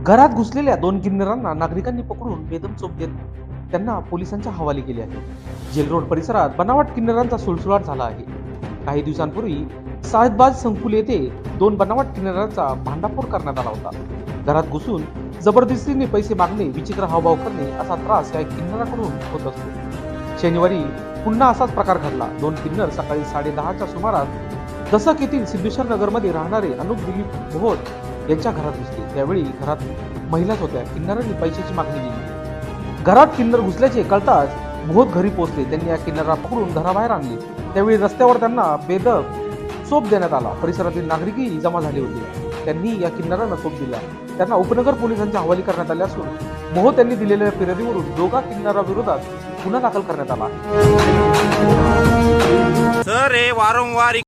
घरात घुसलेल्या 2 किन्नरांना नागरिकांनी पकडून बेदम चोप देत त्यांना पोलिसांच्या हवाले केले आहे. जेल रोड परिसरात बनावट किन्नरांचा सुळसुळाट झाला आहे. काही दिवसांपूर्वी साहेबबाज संकुल येथे 2 बनावट किन्नरांचा भांडाफोड करण्यात आला होता. घरात घुसून जबरदस्तीने पैसे मागणे, विचित्र हावभाव करणे असा त्रास या किन्नराकडून होत असतो. शनिवारी पुन्हा असाच प्रकार घडला. 2 किन्नर सकाळी 10:30च्या सुमारास दसक येथील सिद्धेश्वर नगरमध्ये राहणारे अनुप दिलीप मोहोत यांच्या घरात घुसले. त्यावेळी घरात महिलाच होत्या. किन्नरांनी पैशाची मागणी केली. घरात किन्नर घुसल्याचे कळताच मोहोत घरी पोहोचले. त्यांनी या किन्नरांना पकडून घराबाहेर आणले. त्यावेळी रस्त्यावर त्यांना बेदम चोप देण्यात आला. परिसरातील नागरिकही जमा झाले होते. त्यांनी या किन्नरांना चोप दिला. त्यांना उपनगर पोलिसांच्या हवाली करण्यात आले असून मोहोत यांनी दिलेल्या फिर्यादीवरून दोघा किन्नरांविरोधात गुन्हा दाखल करण्यात आला. सर हे वारंवार